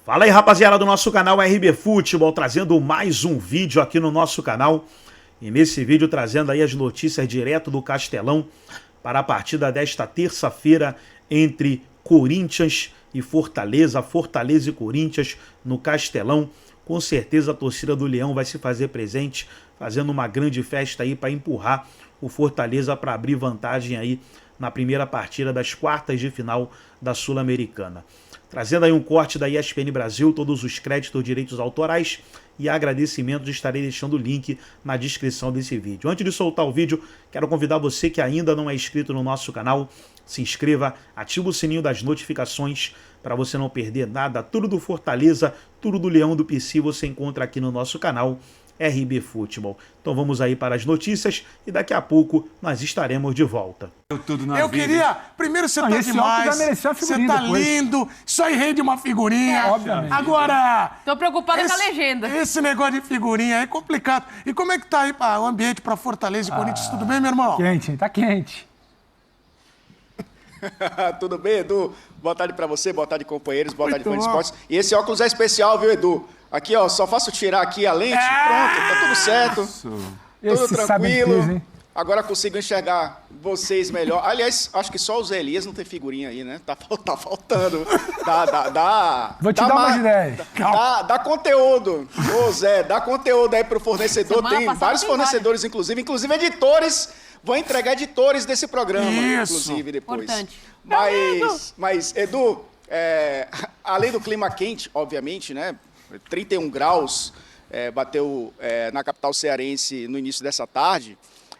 Fala aí, rapaziada do nosso canal RB Futebol, trazendo mais um vídeo aqui no nosso canal. E nesse vídeo trazendo aí as notícias direto do Castelão para a partida desta terça-feira entre Corinthians e Fortaleza. Fortaleza e Corinthians no Castelão. Com certeza a torcida do Leão vai se fazer presente, fazendo uma grande festa aí para empurrar o Fortaleza para abrir vantagem aí na primeira partida das quartas de final da Sul-Americana. Trazendo aí um corte da ESPN Brasil, todos os créditos, direitos autorais e agradecimentos, estarei deixando o link na descrição desse vídeo. Antes de soltar o vídeo, quero convidar você que ainda não é inscrito no nosso canal, se inscreva, ativa o sininho das notificações para você não perder nada. Tudo do Fortaleza, tudo do Leão do PC você encontra aqui no nosso canal RB Futebol. Então vamos aí para as notícias e daqui a pouco nós estaremos de volta. Eu queria... Primeiro, você tá demais, você tá lindo, isso aí rende uma figurinha. Obviamente. Agora... Tô preocupada com a legenda. Esse negócio de figurinha é complicado. E como é que tá aí o ambiente para Fortaleza e Corinthians? Tudo bem, meu irmão? Quente, tá quente. Tudo bem, Edu? Boa tarde pra você, boa tarde, companheiros, boa tarde, fã de esportes. E esse óculos é especial, viu, Edu? Aqui, ó, só faço tirar aqui a lente, pronto, tá tudo certo. Tudo tranquilo. Hein? Agora consigo enxergar vocês melhor. Aliás, acho que só o Zé Elias não tem figurinha aí, né? Tá faltando. Vou te dar uma ideia. Dá conteúdo. Ô, Zé, dá conteúdo aí pro fornecedor. Tem vários fornecedores, inclusive editores. Vou entregar editores desse programa, inclusive, depois. Importante. Mas Edu, além do clima quente, obviamente, né? 31 graus, bateu na capital cearense no início dessa tarde.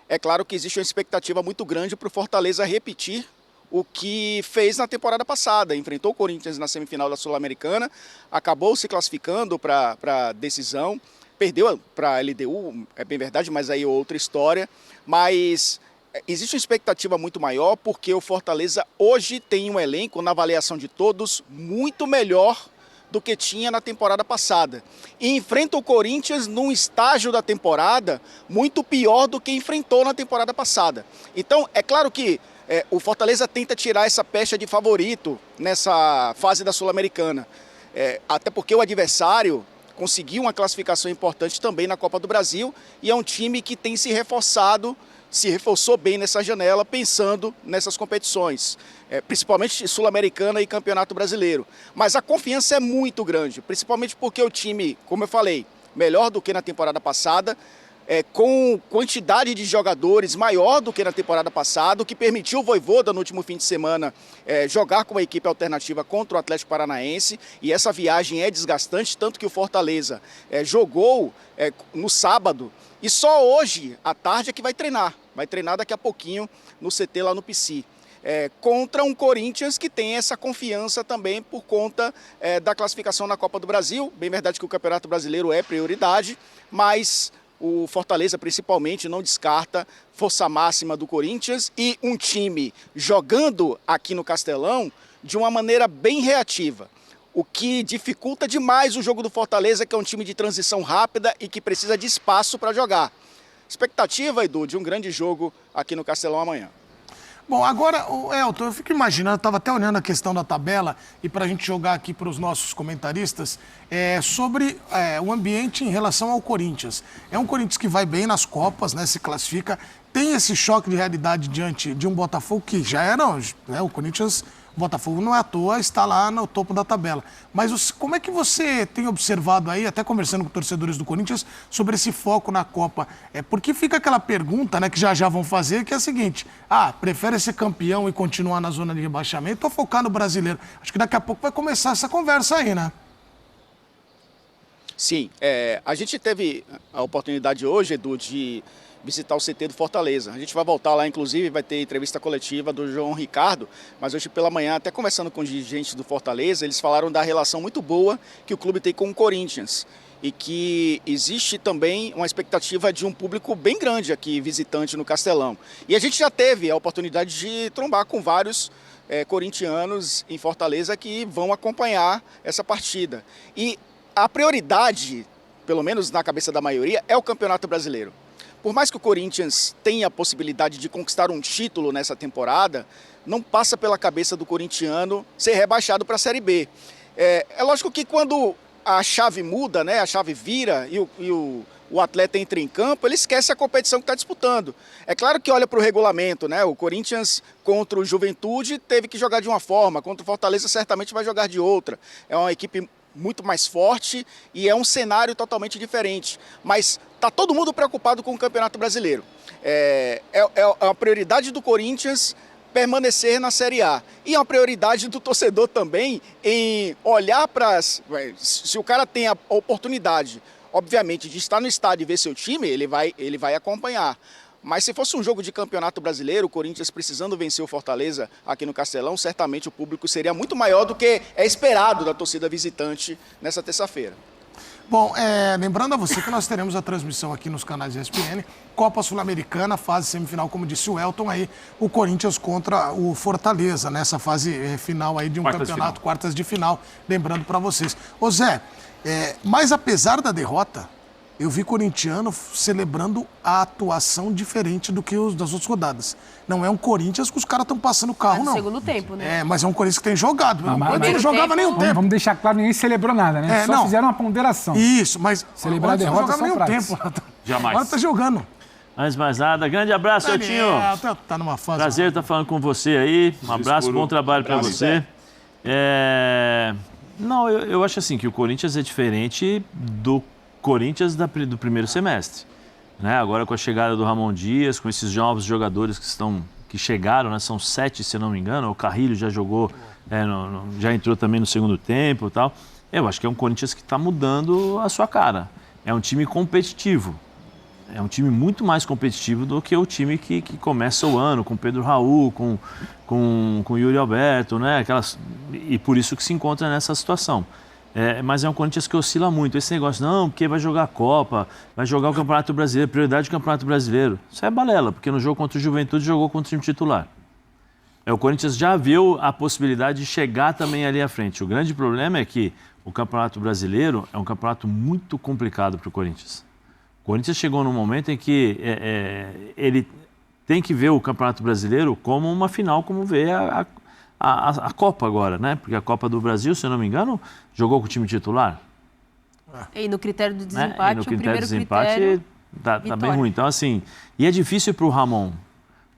É claro que existe uma expectativa muito grande para o Fortaleza repetir o que fez na temporada passada. Enfrentou o Corinthians na semifinal da Sul-Americana, acabou se classificando para a decisão, perdeu para a LDU, é bem verdade, mas aí é outra história. Mas existe uma expectativa muito maior porque o Fortaleza hoje tem um elenco, na avaliação de todos, muito melhor do que tinha na temporada passada. E enfrenta o Corinthians num estágio da temporada muito pior do que enfrentou na temporada passada. Então, é claro que o Fortaleza tenta tirar essa pecha de favorito nessa fase da Sul-Americana. Até porque o adversário conseguiu uma classificação importante também na Copa do Brasil e é um time que tem se reforçou bem nessa janela, pensando nessas competições, principalmente Sul-Americana e Campeonato Brasileiro. Mas a confiança é muito grande, principalmente porque o time, como eu falei, melhor do que na temporada passada, com quantidade de jogadores maior do que na temporada passada, o que permitiu o Vojvoda no último fim de semana jogar com uma equipe alternativa contra o Atlético Paranaense, e essa viagem é desgastante, tanto que o Fortaleza jogou no sábado, e só hoje, à tarde, é que vai treinar daqui a pouquinho no CT lá no PC. Contra um Corinthians que tem essa confiança também por conta da classificação na Copa do Brasil. Bem verdade que o Campeonato Brasileiro é prioridade, mas o Fortaleza principalmente não descarta força máxima do Corinthians e um time jogando aqui no Castelão de uma maneira bem reativa. O que dificulta demais o jogo do Fortaleza, que é um time de transição rápida e que precisa de espaço para jogar. Expectativa, Edu, de um grande jogo aqui no Castelão amanhã. Bom, agora, Elton, eu fico imaginando, estava até olhando a questão da tabela e para a gente jogar aqui para os nossos comentaristas, sobre o ambiente em relação ao Corinthians. É um Corinthians que vai bem nas Copas, né, se classifica, tem esse choque de realidade diante de um Botafogo que já era, né, o Corinthians... O Botafogo não é à toa, está lá no topo da tabela. Mas como é que você tem observado aí, até conversando com torcedores do Corinthians, sobre esse foco na Copa? Porque fica aquela pergunta, né, que já vão fazer, que é a seguinte: prefere ser campeão e continuar na zona de rebaixamento ou focar no brasileiro? Acho que daqui a pouco vai começar essa conversa aí, né? Sim, a gente teve a oportunidade hoje, Edu, de visitar o CT do Fortaleza. A gente vai voltar lá, inclusive, vai ter entrevista coletiva do João Ricardo, mas hoje pela manhã, até conversando com os dirigentes do Fortaleza, eles falaram da relação muito boa que o clube tem com o Corinthians e que existe também uma expectativa de um público bem grande aqui, visitante no Castelão. E a gente já teve a oportunidade de trombar com vários corintianos em Fortaleza que vão acompanhar essa partida. E a prioridade, pelo menos na cabeça da maioria, é o Campeonato Brasileiro. Por mais que o Corinthians tenha a possibilidade de conquistar um título nessa temporada, não passa pela cabeça do corintiano ser rebaixado para a Série B. É lógico que quando a chave muda, né, a chave vira e o atleta entra em campo, ele esquece a competição que está disputando. É claro que olha para o regulamento, né? O Corinthians contra o Juventude teve que jogar de uma forma, contra o Fortaleza certamente vai jogar de outra. É uma equipe muito mais forte e é um cenário totalmente diferente. Mas está todo mundo preocupado com o Campeonato Brasileiro. É uma prioridade do Corinthians permanecer na Série A. E é uma prioridade do torcedor também em olhar para... Se o cara tem a oportunidade, obviamente, de estar no estádio e ver seu time, ele vai acompanhar. Mas se fosse um jogo de Campeonato Brasileiro, o Corinthians precisando vencer o Fortaleza aqui no Castelão, certamente o público seria muito maior do que é esperado da torcida visitante nessa terça-feira. Bom, lembrando a você que nós teremos a transmissão aqui nos canais ESPN, Copa Sul-Americana, fase semifinal, como disse o Elton, aí o Corinthians contra o Fortaleza, nessa fase final aí de um campeonato, quartas de final, lembrando para vocês. Ô Zé, mas apesar da derrota, eu vi corintiano celebrando a atuação diferente do que os das outras rodadas. Não é um Corinthians que os caras estão passando o carro, não. No segundo tempo, né? Mas é um Corinthians que tem jogado. Não jogava nenhum tempo. Vamos deixar claro, ninguém celebrou nada, né? Só fizeram uma ponderação. Isso, mas celebrar a derrota não jogava nenhum tempo. Jamais. Agora tá jogando. Antes de mais nada, grande abraço, Eltinho. Tá numa fase. Prazer estar falando com você aí. Um abraço, bom trabalho para você. Não, eu acho assim que o Corinthians é diferente do Corinthians do primeiro semestre. Né? Agora com a chegada do Ramon Dias, com esses novos jogadores que chegaram, né? São 7, se não me engano. O Carrilho já jogou, já entrou também no segundo tempo e tal. Eu acho que é um Corinthians que está mudando a sua cara. É um time competitivo. É um time muito mais competitivo do que o time que começa o ano, com Pedro Raul, com Yuri Alberto, né? E por isso que se encontra nessa situação. Mas é um Corinthians que oscila muito. Esse negócio, não, porque vai jogar a Copa, vai jogar o Campeonato Brasileiro, prioridade do Campeonato Brasileiro. Isso é balela, porque no jogo contra o Juventude jogou contra o time titular. O Corinthians já viu a possibilidade de chegar também ali à frente. O grande problema é que o Campeonato Brasileiro é um campeonato muito complicado para o Corinthians. O Corinthians chegou num momento em que ele tem que ver o Campeonato Brasileiro como uma final, como vê a Copa agora, né? Porque a Copa do Brasil, se eu não me engano, jogou com o time titular. E no critério do desempate, o primeiro desempate tá bem ruim. Então, assim, e é difícil para o Ramon,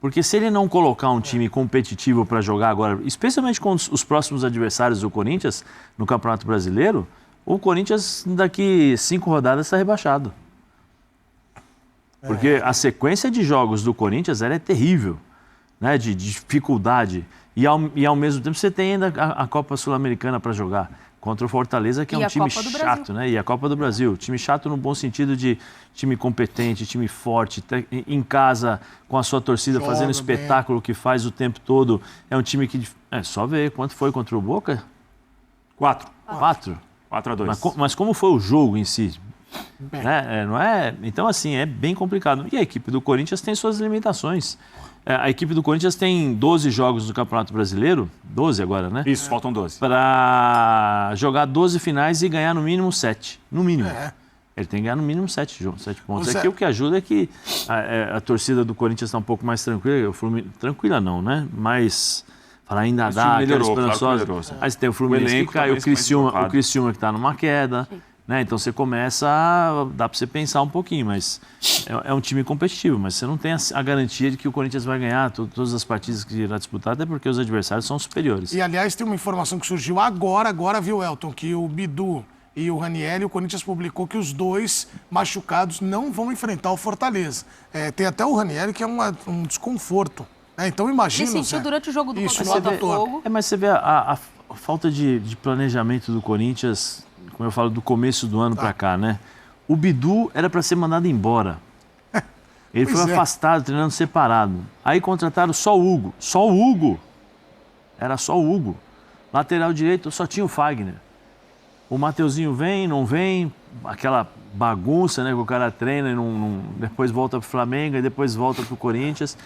porque se ele não colocar um time competitivo para jogar agora, especialmente com os próximos adversários do Corinthians no Campeonato Brasileiro, o Corinthians daqui 5 rodadas está rebaixado. Porque a sequência de jogos do Corinthians é terrível, né? De dificuldade. E ao mesmo tempo você tem ainda a Copa Sul-Americana para jogar contra o Fortaleza, que é um time chato, né? E a Copa do Brasil, time chato no bom sentido de time competente, time forte, em casa, com a sua torcida, fazendo espetáculo que faz o tempo todo. É um time que... só ver quanto foi contra o Boca? 4. 4-2. Mas como foi o jogo em si? Né? Não é? Então, assim, é bem complicado. E a equipe do Corinthians tem suas limitações. A equipe do Corinthians tem 12 jogos no Campeonato Brasileiro, 12 agora, né? Isso, faltam 12. Para jogar 12 finais e ganhar no mínimo 7. No mínimo. Ele tem que ganhar no mínimo 7 pontos. Aqui o que ajuda é que a torcida do Corinthians está um pouco mais tranquila. Tranquila não, né? Mas ainda dá aquela esperançosa. Claro, aí você tem o Fluminense que caiu, o Criciúma que está numa queda. Né? Então você começa dá para você pensar um pouquinho, mas é um time competitivo, mas você não tem a garantia de que o Corinthians vai ganhar todas as partidas que irá disputar, até porque os adversários são superiores. E aliás, tem uma informação que surgiu agora, viu, Elton, que o Bidu e o Ranieri, o Corinthians publicou que os dois machucados não vão enfrentar o Fortaleza. Tem até o Ranieri que é um desconforto. Então imagina. Ele sentiu durante o jogo do Botafogo. Mas você vê a falta de planejamento do Corinthians, como eu falo, do começo do ano para cá, né? O Bidu era para ser mandado embora. Ele foi afastado, treinando separado. Aí contrataram só o Hugo. Só o Hugo. Era só o Hugo. Lateral direito só tinha o Fagner. O Mateuzinho vem, não vem. Aquela bagunça, né? Que o cara treina e depois volta pro Flamengo e depois volta pro Corinthians.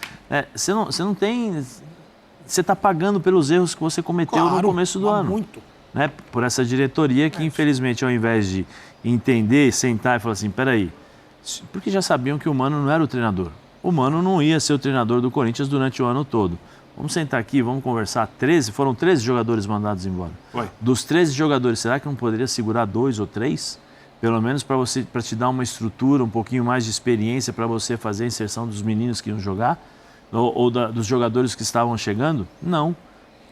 Você não tem... Você está pagando pelos erros que você cometeu no começo do ano. Muito. Né, por essa diretoria que, infelizmente, ao invés de entender, sentar e falar assim, peraí, porque já sabiam que o Mano não era o treinador. O Mano não ia ser o treinador do Corinthians durante o ano todo. Vamos sentar aqui, vamos conversar. Foram 13 jogadores mandados embora. Foi. Dos 13 jogadores, será que não poderia segurar 2 ou 3? Pelo menos para te dar uma estrutura, um pouquinho mais de experiência para você fazer a inserção dos meninos que iam jogar? Dos jogadores que estavam chegando? Não.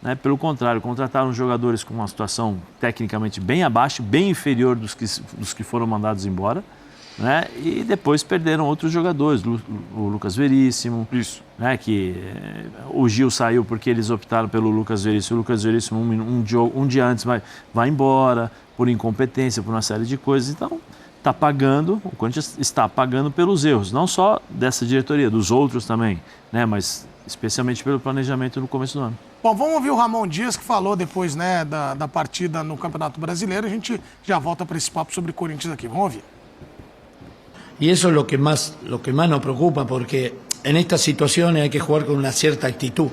Né? Pelo contrário, contrataram jogadores com uma situação tecnicamente bem abaixo, bem inferior dos que foram mandados embora. Né? E depois perderam outros jogadores, o Lucas Veríssimo. Isso. Né? Que o Gil saiu porque eles optaram pelo Lucas Veríssimo. O Lucas Veríssimo, um dia antes, vai embora por incompetência, por uma série de coisas. Então, está pagando, o Corinthians está pagando pelos erros, não só dessa diretoria, dos outros também, né? Mas especialmente pelo planejamento no começo do ano. Bom, vamos ouvir o Ramon Dias, que falou depois, né, da partida no Campeonato Brasileiro. A gente já volta para esse papo sobre Corinthians aqui. Vamos ouvir. Y eso es lo que más nos preocupa, porque en estas situaciones hay que jugar con una cierta actitud,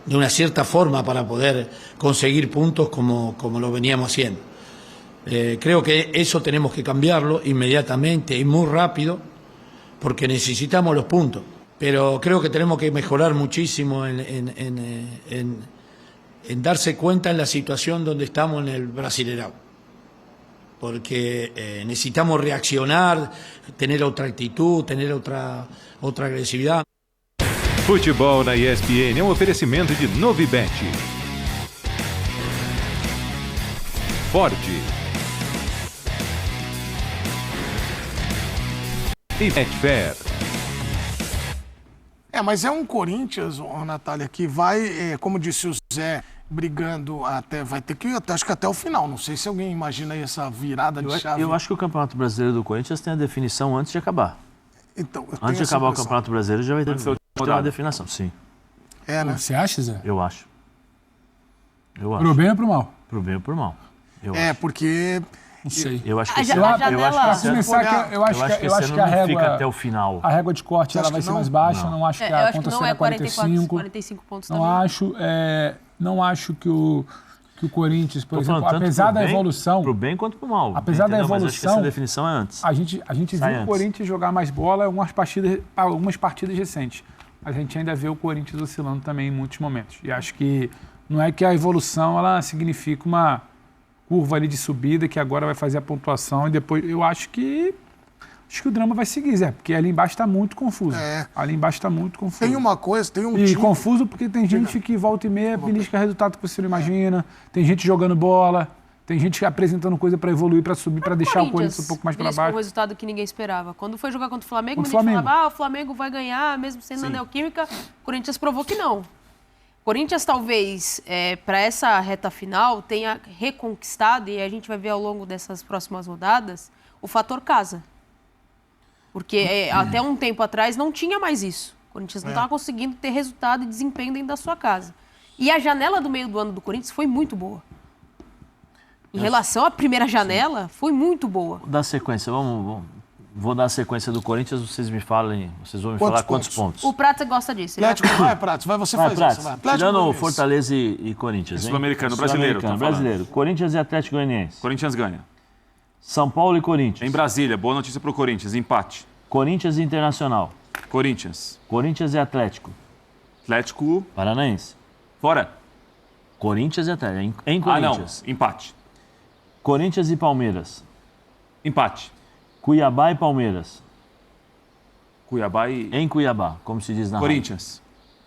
de una cierta forma para poder conseguir puntos como lo veníamos haciendo. Creo que eso tenemos que cambiarlo inmediatamente y muy rápido, porque necesitamos los puntos. Pero creo que tenemos que mejorar muchísimo en darse cuenta en la situación donde estamos en el Brasileirão. Porque necesitamos reaccionar, tener otra actitud, tener otra agresividad. Futebol na ESPN é um oferecimento de Novibet. Ford. E Betfair. Mas é um Corinthians, Natália, que vai, como disse o Zé, brigando vai ter que ir acho que até o final. Não sei se alguém imagina aí essa virada de chave. Eu acho que o Campeonato Brasileiro do Corinthians tem a definição antes de acabar. Então, antes de acabar o Campeonato Brasileiro já vai ter uma definição, sim. Né? Você acha, Zé? Eu acho. Pro bem ou pro mal? Pro bem ou pro mal. Porque... Não sei. Eu acho que esse ano fica até o final. A régua de corte ela vai ser mais baixa. Não acho que a conta será 45 pontos não também. Não acho que o Corinthians, por exemplo, apesar da evolução... Pro bem quanto pro mal. Apesar da evolução... Mas acho que essa definição é antes. A gente viu o Corinthians jogar mais bola algumas partidas recentes. Mas a gente ainda vê o Corinthians oscilando também em muitos momentos. E acho que não é que a evolução ela significa uma curva ali de subida que agora vai fazer a pontuação e depois eu acho que o drama vai seguir, Zé, porque ali embaixo está muito confuso. Ali embaixo está muito confuso. Tem uma coisa, tem um time... confuso porque tem gente que volta e meia belisca resultado que você não imagina, tem gente jogando bola, tem gente apresentando coisa para evoluir, para subir, para deixar o Corinthians um pouco mais para baixo. Um resultado que ninguém esperava. Quando foi jogar contra o Flamengo, ninguém falava, o Flamengo vai ganhar, mesmo sendo na Neoquímica, o Corinthians provou que não. Corinthians talvez, para essa reta final, tenha reconquistado, e a gente vai ver ao longo dessas próximas rodadas, o fator casa. Porque até um tempo atrás não tinha mais isso. O Corinthians não estava conseguindo ter resultado e desempenho dentro da sua casa. E a janela do meio do ano do Corinthians foi muito boa. Em relação à primeira janela, foi muito boa. Vou dar sequência, vou dar a sequência do Corinthians, vocês vão me falar quantos pontos. O Prata gosta disso. Vai, Prata, você faz isso. Tirando Fortaleza e Corinthians. Sul-Americano, brasileiro. Corinthians e Atlético Goianiense. Corinthians ganha. São Paulo e Corinthians. Em Brasília, boa notícia pro Corinthians, empate. Corinthians e Internacional. Corinthians. Corinthians e Atlético. Atlético. Paranaense. Fora. Corinthians e Atlético. Em Corinthians. Não, empate. Corinthians e Palmeiras. Empate. Cuiabá e Palmeiras. Cuiabá e... Em Cuiabá, como se diz na Corinthians.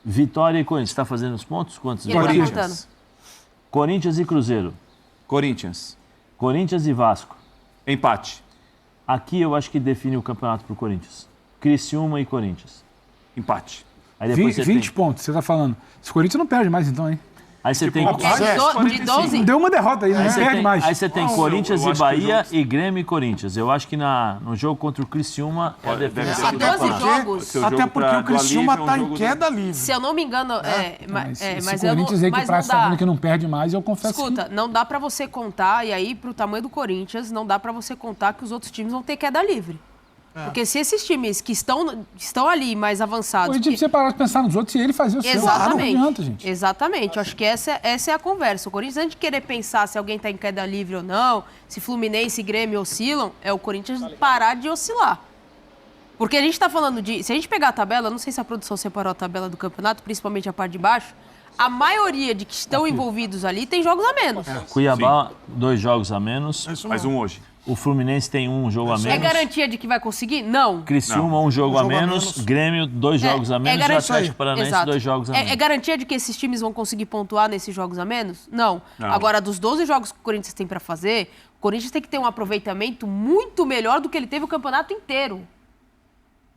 rádio. Vitória e Corinthians. Está fazendo os pontos? Quantos? Corinthians. Corinthians e Cruzeiro. Corinthians. Corinthians e Vasco. Empate. Aqui eu acho que define o campeonato para o Corinthians. Criciúma e Corinthians. Empate. Aí depois 20 pontos, você está falando. Esse Corinthians não perde mais então, hein? Aí você tem... De 12? Deu uma derrota aí, né? Perde mais. Aí você tem Corinthians e Bahia e Grêmio e Corinthians. Eu acho que no jogo contra o Criciúma é a defesa do 12 jogos. Até porque o Criciúma está em queda livre. Se eu não me engano... mas o Corinthians aí que o Praça está vendo que não perde mais, eu confesso. Escuta, não dá para você contar, e aí pro tamanho do Corinthians, não dá para você contar que os outros times vão ter queda livre. Porque se esses times que estão ali mais avançados... A gente precisa parar de pensar nos outros e ele fazer o seu. Exatamente. Não adianta, gente. Exatamente. Eu acho que essa é a conversa. O Corinthians, antes de querer pensar se alguém está em queda livre ou não, se Fluminense e Grêmio oscilam, é o Corinthians parar de oscilar. Porque a gente tá falando de... Se a gente pegar a tabela, não sei se a produção separou a tabela do campeonato, principalmente a parte de baixo, a maioria de que estão envolvidos ali tem jogos a menos. Cuiabá, 2 jogos a menos. Mais um hoje. O Fluminense tem 1 jogo a menos. É garantia de que vai conseguir? Não. Criciúma, 1 jogo a menos. Grêmio, 2 jogos a menos. E o Atlético Paranaense, 2 jogos a menos. É garantia de que esses times vão conseguir pontuar nesses jogos a menos? Não. Agora, dos 12 jogos que o Corinthians tem pra fazer, o Corinthians tem que ter um aproveitamento muito melhor do que ele teve o campeonato inteiro.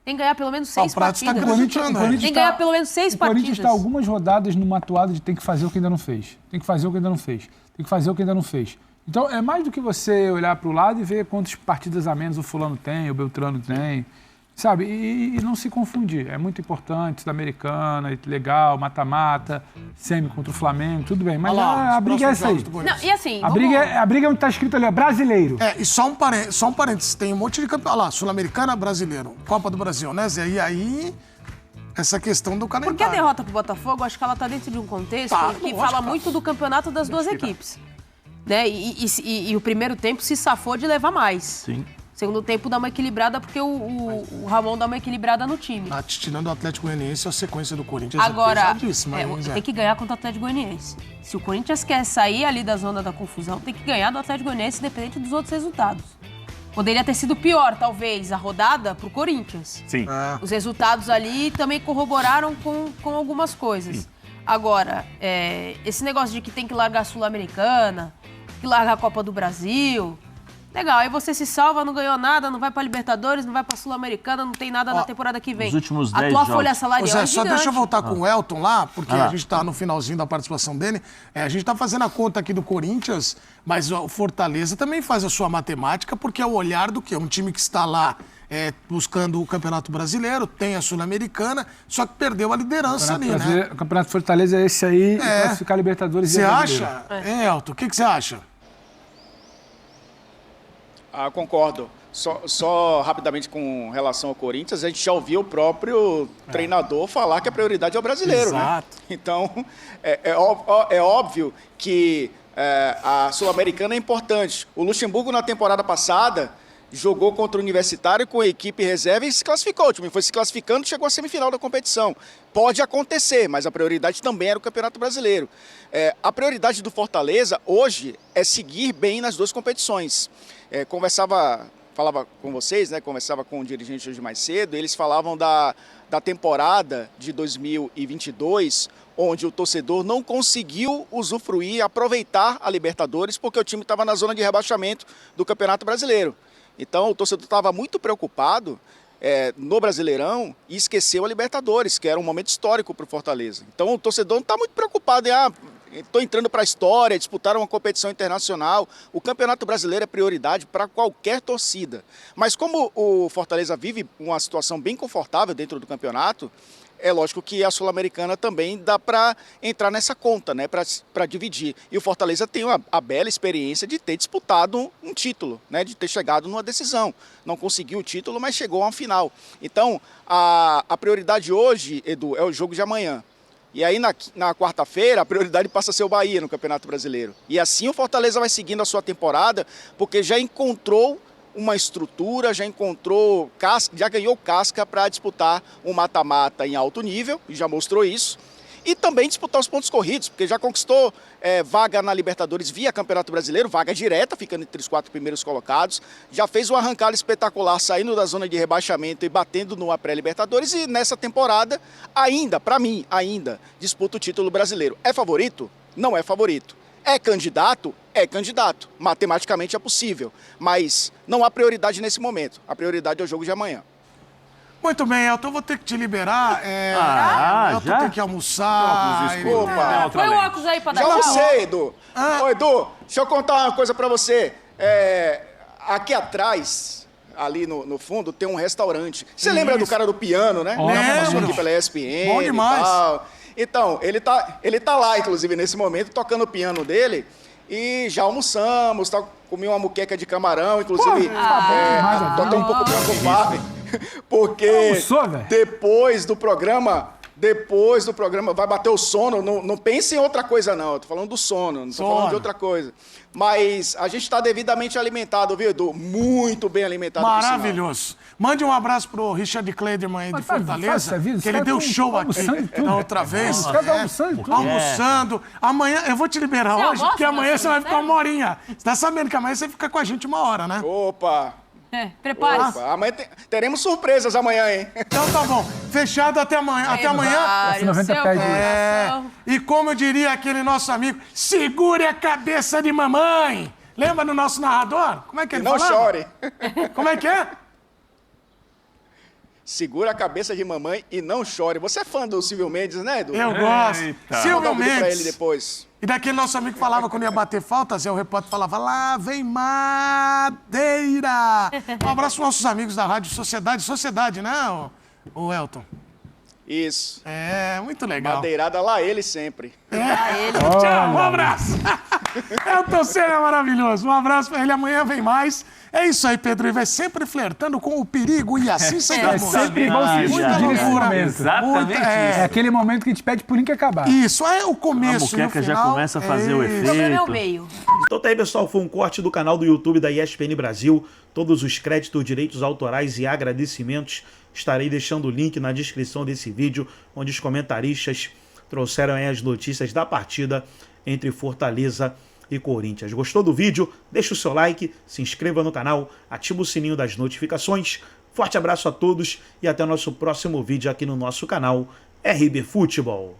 Tem que ganhar pelo menos 6 partidas. Tem que ganhar pelo menos 6 partidas. O Corinthians está algumas rodadas numa atuada de tem que fazer o que ainda não fez. Tem que fazer o que ainda não fez. Tem que fazer o que ainda não fez. Então, é mais do que você olhar para o lado e ver quantas partidas a menos o fulano tem, o Beltrano tem, sabe? E não se confundir. É muito importante, Sul-Americana, legal, mata-mata, semi contra o Flamengo, tudo bem. Mas a briga é essa aí. Não, e assim, a briga é onde está escrito ali, brasileiro. E só um parênteses, tem um monte de campeonato. Olha lá, Sul-Americana, brasileiro, Copa do Brasil, né, Zé? E aí... Essa questão do calendário. Porque a derrota pro Botafogo, acho que ela tá dentro de um contexto que fala muito do campeonato das duas equipes. Né? E o primeiro tempo se safou de levar mais. Sim. Segundo tempo dá uma equilibrada, porque o Ramon dá uma equilibrada no time. Tirando o Atlético Goianiense, a sequência do Corinthians agora, é pesadíssima. Tem que ganhar contra o Atlético Goianiense. Se o Corinthians quer sair ali da zona da confusão, tem que ganhar do Atlético Goianiense, independente dos outros resultados. Poderia ter sido pior, talvez, a rodada pro Corinthians. Sim. Os resultados ali também corroboraram com algumas coisas. Sim. Agora, esse negócio de que tem que largar a Sul-Americana, que larga a Copa do Brasil. Legal, aí você se salva, não ganhou nada, não vai pra Libertadores, não vai pra Sul-Americana, não tem nada na temporada que vem. Os últimos 10 a tua folha salarial Zé, é só deixa eu voltar com o Elton lá, porque a gente tá no finalzinho da participação dele. A gente tá fazendo a conta aqui do Corinthians, mas o Fortaleza também faz a sua matemática, porque é o olhar do quê? Um time que está lá buscando o Campeonato Brasileiro, tem a Sul-Americana, só que perdeu a liderança ali, né? O Campeonato Fortaleza é esse aí, classificar Libertadores. Você acha? Elton, o que você acha? Concordo. Só rapidamente com relação ao Corinthians, a gente já ouviu o próprio treinador falar que a prioridade é o brasileiro. Exato. Né? Então, é óbvio que a Sul-Americana é importante. O Luxemburgo, na temporada passada, jogou contra o Universitário com a equipe reserva e se classificou. O time foi se classificando e chegou à semifinal da competição. Pode acontecer, mas a prioridade também era o Campeonato Brasileiro. A prioridade do Fortaleza hoje é seguir bem nas duas competições. Falava com vocês, né? Conversava com o dirigente hoje mais cedo, eles falavam da temporada de 2022, onde o torcedor não conseguiu usufruir, aproveitar a Libertadores, porque o time estava na zona de rebaixamento do Campeonato Brasileiro. Então, o torcedor estava muito preocupado no Brasileirão e esqueceu a Libertadores, que era um momento histórico para o Fortaleza. Então, o torcedor não está muito preocupado em estou entrando para a história, disputar uma competição internacional. O Campeonato Brasileiro é prioridade para qualquer torcida. Mas como o Fortaleza vive uma situação bem confortável dentro do campeonato, é lógico que a Sul-Americana também dá para entrar nessa conta, né, para dividir. E o Fortaleza tem a bela experiência de ter disputado um título, né, de ter chegado numa decisão. Não conseguiu o título, mas chegou a uma final. Então, a prioridade hoje, Edu, é o jogo de amanhã. E aí, na quarta-feira, a prioridade passa a ser o Bahia no Campeonato Brasileiro. E assim o Fortaleza vai seguindo a sua temporada, porque já encontrou uma estrutura, já ganhou casca para disputar um mata-mata em alto nível, e já mostrou isso. E também disputar os pontos corridos, porque já conquistou vaga na Libertadores via Campeonato Brasileiro, vaga direta, ficando entre os 4 primeiros colocados. Já fez uma arrancada espetacular, saindo da zona de rebaixamento e batendo numa pré-Libertadores. E nessa temporada, para mim, disputa o título brasileiro. É favorito? Não é favorito. É candidato? É candidato. Matematicamente é possível. Mas não há prioridade nesse momento. A prioridade é o jogo de amanhã. Muito bem, Elton, eu vou ter que te liberar. Elton já? tem que almoçar. Desculpa. Põe o óculos aí pra dar Já tchau. almocei, Edu. Ô, Edu, deixa eu contar uma coisa pra você. Aqui atrás, ali no fundo, tem um restaurante. Você lembra do cara do piano, né? Passou aqui pela ESPN. Bom demais. E tal. Então, ele tá lá, inclusive, nesse momento, tocando o piano dele. E já almoçamos, comi uma muqueca de camarão, inclusive. Tô até um pouco preocupado. Porque depois do programa, depois do programa, vai bater o sono. Não pense em outra coisa, não. Eu tô falando do sono, não tô falando de outra coisa. Mas a gente está devidamente alimentado, viu, Edu? Muito bem alimentado. Maravilhoso. Mande um abraço pro Richard Kleiderman aí de Fortaleza, que ele deu show aqui da outra vez. Almoçando. Amanhã, eu vou te liberar hoje, porque amanhã você vai ficar 1 horinha. Você tá sabendo que amanhã você fica com a gente 1 hora, né? Opa! Prepare-se. Amanhã teremos surpresas amanhã, hein? Então tá bom. Fechado até amanhã. Até amanhã. E como eu diria aquele nosso amigo, segure a cabeça de mamãe. Lembra do nosso narrador? Como é que ele falava? Não chore. Como é que é? Segura a cabeça de mamãe e não chore. Você é fã do Silvio Mendes, né, Edu? Eu gosto. Silvio Mendes. Pra ele depois. E daquele nosso amigo que falava quando ia bater falta, Zé, o repórter falava, lá vem madeira. Um abraço aos nossos amigos da Rádio Sociedade. Sociedade, né, o Elton? Isso. É, muito legal. Madeirada lá ele sempre. Tchau, um abraço. Elton Senna é maravilhoso. Um abraço pra ele, amanhã vem mais. É isso aí, Pedro. E vai sempre flertando com o perigo e assim seguimos. Sempre bom se muita loucura. Exatamente isso. É aquele momento que a gente pede pro link acabar. Isso, é o começo. A muqueca já começa a fazer o efeito. O problema é o meio. Então tá aí, pessoal, foi um corte do canal do YouTube da ESPN Brasil. Todos os créditos, direitos autorais e agradecimentos estarei deixando o link na descrição desse vídeo, onde os comentaristas trouxeram aí as notícias da partida entre Fortaleza e Corinthians. Gostou do vídeo? Deixa o seu like, se inscreva no canal, ativa o sininho das notificações. Forte abraço a todos e até o nosso próximo vídeo aqui no nosso canal RB Futebol.